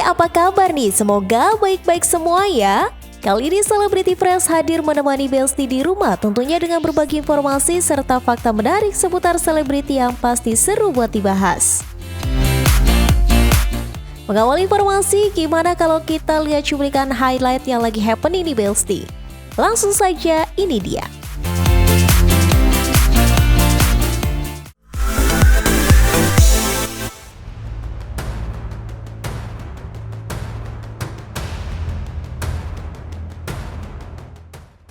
apa kabar nih? Semoga baik-baik semua ya. Kali ini Celebrity Press hadir menemani Besti di rumah, tentunya dengan berbagi informasi serta fakta menarik seputar selebriti yang pasti seru buat dibahas. Mengawal informasi, gimana kalau kita lihat cuplikan highlight yang lagi happening di Besti? Langsung saja, ini dia.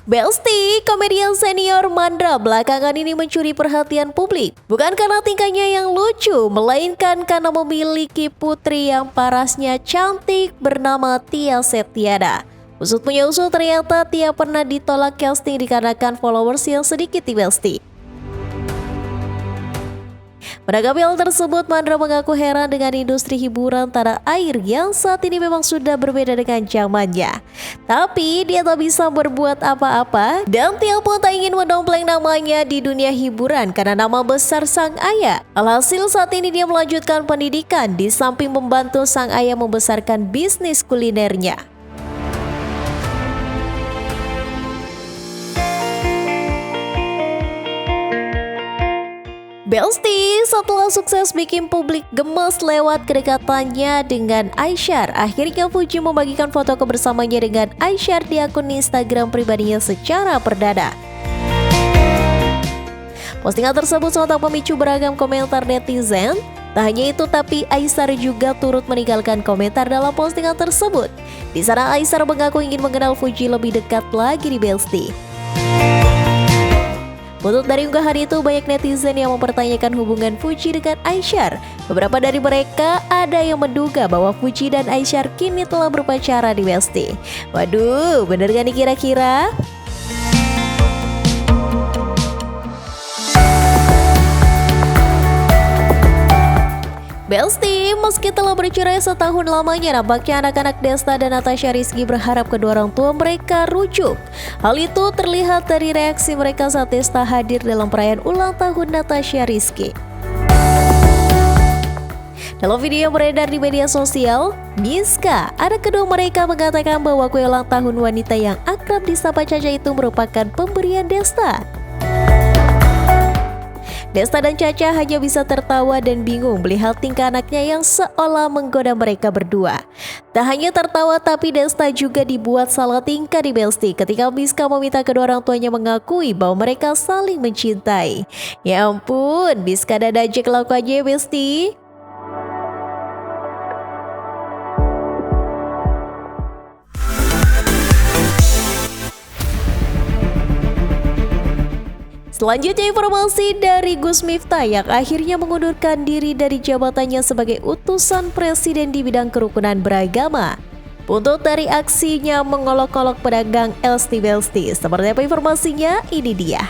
Besti, komedian senior Mandra belakangan ini mencuri perhatian publik. Bukan karena tingkahnya yang lucu, melainkan karena memiliki putri yang parasnya cantik bernama Tia Septiana. Usut punya usut, ternyata Tia pernah ditolak casting dikarenakan followers yang sedikit di Besti. Menanggapi hal tersebut, Mandra mengaku heran dengan industri hiburan tanah air yang saat ini memang sudah berbeda dengan zamannya. Tapi dia tak bisa berbuat apa-apa dan Tia pun tak ingin mendompleng namanya di dunia hiburan karena nama besar sang ayah. Alhasil saat ini dia melanjutkan pendidikan di samping membantu sang ayah membesarkan bisnis kulinernya. Besti, setelah sukses bikin publik gemes lewat kedekatannya dengan Aisyar, akhirnya Fuji membagikan foto kebersamanya dengan Aisyar di akun Instagram pribadinya secara perdana. Postingan tersebut sontak memicu beragam komentar netizen. Tak hanya itu, tapi Aisyar juga turut meninggalkan komentar dalam postingan tersebut. Di sana Aisyar mengaku ingin mengenal Fuji lebih dekat lagi di Besti. Untuk dari unggahan itu, banyak netizen yang mempertanyakan hubungan Fuji dengan Aisyar. Beberapa dari mereka ada yang menduga bahwa Fuji dan Aisyar kini telah berpacaran di Besti. Waduh, bener gak nih kira-kira? Besti, meski telah bercerai setahun lamanya, nampaknya anak-anak Desta dan Natasha Rizky berharap kedua orang tua mereka rujuk. Hal itu terlihat dari reaksi mereka saat Desta hadir dalam perayaan ulang tahun Natasha Rizky. Dalam video yang beredar di media sosial, Miska, anak kedua mereka mengatakan bahwa kue ulang tahun wanita yang akrab disapa Caca itu merupakan pemberian Desta. Desta dan Caca hanya bisa tertawa dan bingung melihat tingkah anaknya yang seolah menggoda mereka berdua. Tak hanya tertawa, tapi Desta juga dibuat salah tingkah di Besti ketika Miska meminta kedua orang tuanya mengakui bahwa mereka saling mencintai. Ya ampun, Miska dan aja kelakuannya Besti. Selanjutnya informasi dari Gus Miftah yang akhirnya mengundurkan diri dari jabatannya sebagai utusan presiden di bidang kerukunan beragama. Buntut dari aksinya mengolok-olok pedagang Elsti Belsti. Seperti apa informasinya? Ini dia.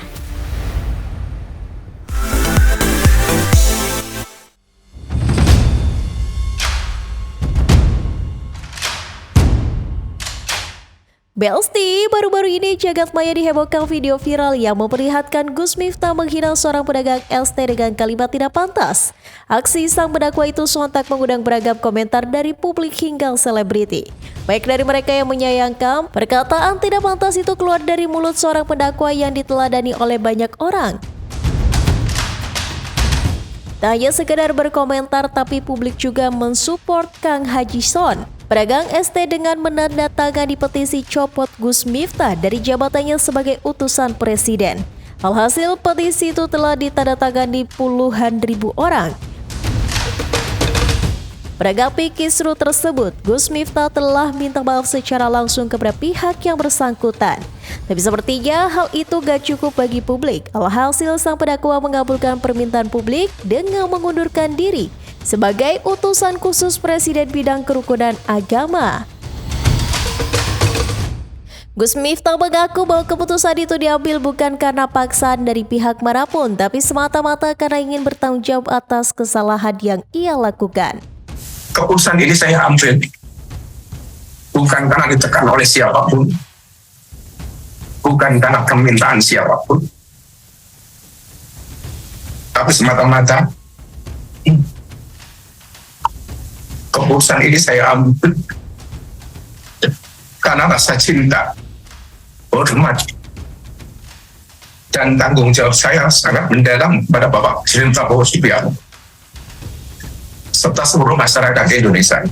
Besti, baru-baru ini jagat maya dihebohkan video viral yang memperlihatkan Gus Miftah menghina seorang pedagang ST dengan kalimat tidak pantas. Aksi sang pendakwa itu sontak mengundang beragam komentar dari publik hingga selebriti. Baik dari mereka yang menyayangkan perkataan tidak pantas itu keluar dari mulut seorang pendakwa yang diteladani oleh banyak orang. Tak hanya sekedar berkomentar, tapi publik juga mensupport Kang Haji Son, pedagang ST, dengan menandatangani petisi copot Gus Miftah dari jabatannya sebagai utusan presiden. Alhasil petisi itu telah ditandatangani puluhan ribu orang. Menanggapi kisru tersebut, Gus Miftah telah minta maaf secara langsung kepada pihak yang bersangkutan. Tapi sepertinya hal itu gak cukup bagi publik. Alhasil sang pendakwa mengabulkan permintaan publik dengan mengundurkan diri sebagai utusan khusus presiden bidang kerukunan agama. Gus Miftah mengaku bahwa keputusan itu diambil bukan karena paksaan dari pihak manapun, tapi semata-mata karena ingin bertanggung jawab atas kesalahan yang ia lakukan. Keputusan ini saya ambil bukan karena ditekan oleh siapapun, bukan karena permintaan siapapun, tapi semata-mata keputusan ini saya ambil karena rasa cinta, hormat, dan tanggung jawab saya sangat mendalam pada Bapak Presiden Prabowo Subianto serta seluruh masyarakat Indonesia.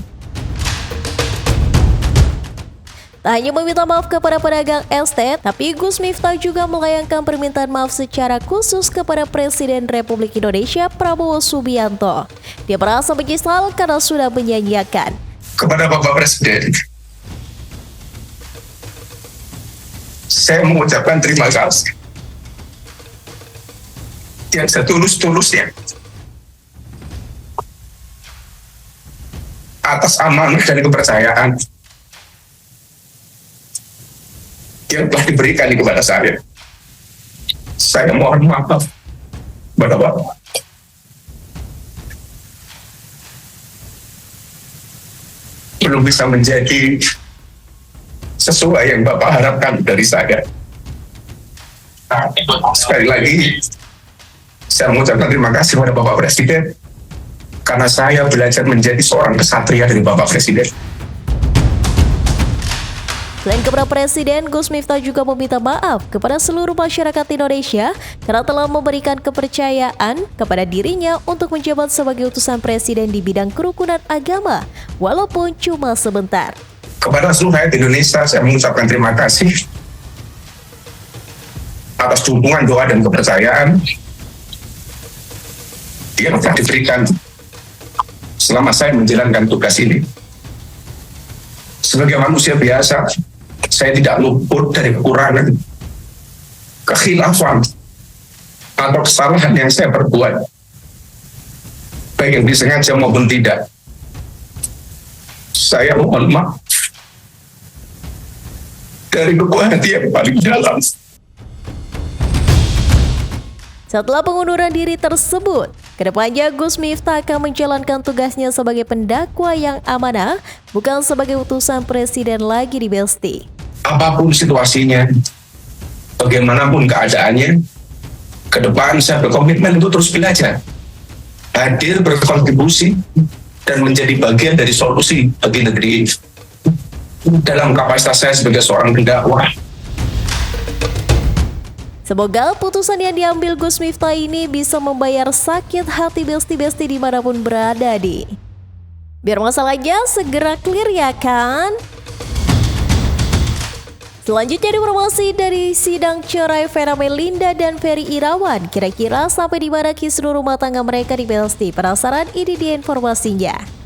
Tak hanya meminta maaf kepada pedagang estet, tapi Gus Miftah juga melayangkan permintaan maaf secara khusus kepada Presiden Republik Indonesia Prabowo Subianto. Dia merasa menyesal karena sudah menyanyiakan. Kepada Bapak Presiden, saya mengucapkan terima kasih yang setulus-tulusnya atas amanah dan kepercayaan yang telah diberikan kepada saya. Saya mohon maaf kepada Bapak. Belum bisa menjadi sesuai yang Bapak harapkan dari saya. Nah, sekali lagi, saya mengucapkan terima kasih kepada Bapak Presiden karena saya belajar menjadi seorang kesatria dari Bapak Presiden. Selain kepada Presiden, Gus Miftah juga meminta maaf kepada seluruh masyarakat Indonesia karena telah memberikan kepercayaan kepada dirinya untuk menjabat sebagai utusan Presiden di bidang kerukunan agama, walaupun cuma sebentar. Kepada seluruh rakyat Indonesia, saya mengucapkan terima kasih atas dukungan, doa, dan kepercayaan yang telah diberikan selama saya menjalankan tugas ini. Sebagai manusia biasa, saya tidak luput dari kekurangan, kekhilafan, atau kesalahan yang saya perbuat, baik yang disengaja maupun tidak. Saya mohon maaf dari lubuk hati yang paling dalam. Setelah pengunduran diri tersebut, kedepannya Gus Miftah akan menjalankan tugasnya sebagai pendakwa yang amanah, bukan sebagai utusan Presiden lagi di Belsti. Apapun situasinya, bagaimanapun keadaannya, ke depan saya berkomitmen untuk terus belajar, hadir berkontribusi, dan menjadi bagian dari solusi bagi negeri ini. Dalam kapasitas saya sebagai seorang pendakwa. Semoga putusan yang diambil Gus Miftah ini bisa membayar sakit hati besti-besti dimanapun berada di. Biar masalahnya segera clear ya kan? Selanjutnya informasi dari sidang cerai Vena Melinda dan Ferry Irawan. Kira-kira sampai di mana kisruh rumah tangga mereka di Belsti? Penasaran? Ini dia informasinya.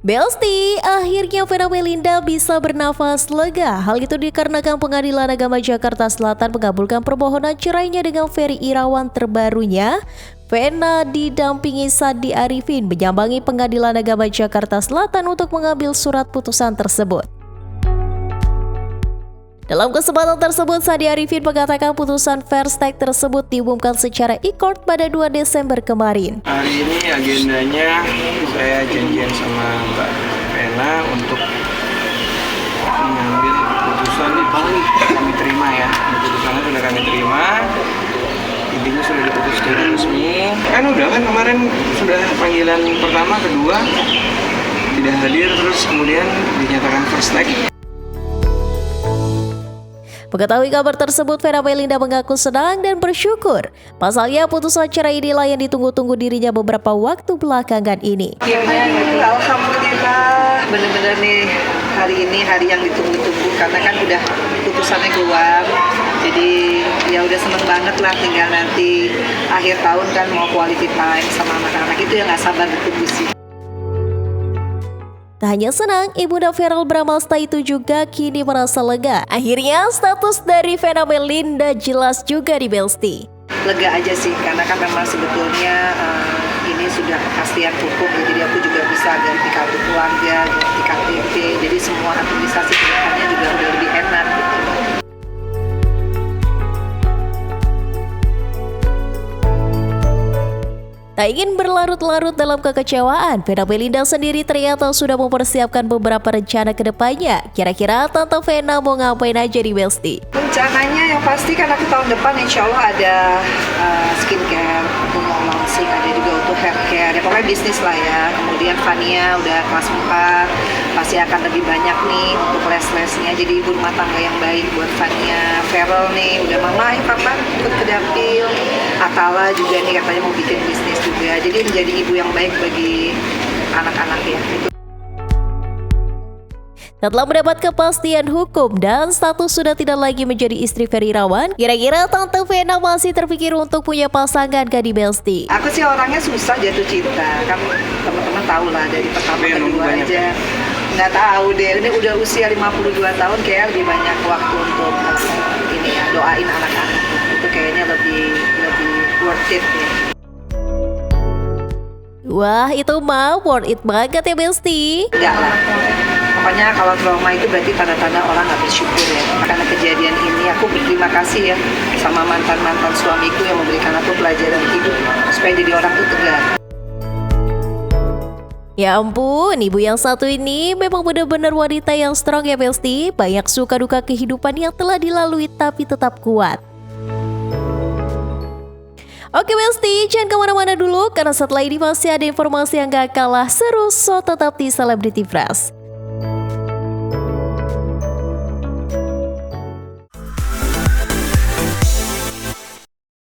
Belsti, akhirnya Vena Melinda bisa bernafas lega. Hal itu dikarenakan Pengadilan Agama Jakarta Selatan mengabulkan permohonan cerainya dengan Ferry Irawan terbarunya. Vena didampingi Sadi Arifin menyambangi Pengadilan Agama Jakarta Selatan untuk mengambil surat putusan tersebut. Dalam kesempatan tersebut, Sadi Arifin mengatakan putusan First Take tersebut diumumkan secara e-court pada 2 Desember kemarin. Hari ini agendanya saya janjian sama Mbak Vena untuk mengambil putusan di kami terima ya. Putusannya sudah kami terima. Intinya sudah diputus secara resmi. Kan udah kan kemarin sudah panggilan pertama, kedua tidak hadir, terus kemudian dinyatakan First Take. Mengetahui kabar tersebut, Vena Melinda mengaku senang dan bersyukur. Pasalnya, putusan cerai inilah yang ditunggu-tunggu dirinya beberapa waktu belakangan ini. Alhamdulillah, benar-benar nih hari ini hari yang ditunggu-tunggu karena kan udah putusannya keluar. Jadi ya udah seneng banget lah, tinggal nanti akhir tahun kan mau quality time sama anak-anak, itu yang gak sabar ditunggu sih. Tak hanya senang, Ibunda Verrell Bramasta itu juga kini merasa lega. Akhirnya status dari Vena Melinda jelas juga di Belsti. Lega aja sih, karena kan memang sebetulnya ini sudah kepastian hukum, jadi aku juga bisa ganti kartu keluarga, ganti KTP, jadi semua administrasi kedepannya juga udah lebih enak gitu. Tak ingin berlarut-larut dalam kekecewaan, Vena Melinda sendiri ternyata sudah mempersiapkan beberapa rencana ke depannya. Kira-kira Tante Vena mau ngapain aja di Besti? Rencananya yang pasti kan aku tahun depan insya Allah ada skincare, aku mau launching, ada juga untuk hair care, ya pokoknya bisnis lah ya. Kemudian Fania udah kelas 4, pasti akan lebih banyak nih untuk les-lesnya, jadi ibu rumah tangga yang baik buat Fania. Feral nih udah mama ayo kapan ikut ke dapil. Atala juga nih katanya mau bikin bisnis juga, jadi menjadi ibu yang baik bagi anak-anak ya. Setelah mendapat kepastian hukum dan status sudah tidak lagi menjadi istri Ferry Irawan, kira-kira Tante Vena masih terpikir untuk punya pasangan gak di Besti? Aku sih orangnya susah jatuh cinta, kan teman-teman tahu lah dari pertama Tapi yang kedua banyak aja. Nggak tahu deh, ini udah usia 52 tahun kayak lebih banyak waktu untuk ini ya, doain anak-anak. Itu kayaknya lebih worth it ya. Wah, itu mah worth it banget ya Besti. Enggak lah. Pokoknya kalau trauma itu berarti tanda-tanda orang nggak bersyukur ya. Karena kejadian ini aku berterima kasih ya sama mantan-mantan suamiku yang memberikan aku pelajaran hidup supaya jadi orang tuh tegar. Ya ampun, ibu yang satu ini memang benar-benar wanita yang strong ya Besti. Banyak suka duka kehidupan yang telah dilalui tapi tetap kuat. Oke Besti, jangan kemana-mana dulu karena setelah ini masih ada informasi yang gak kalah seru, so tetap di Celebrity Fresh.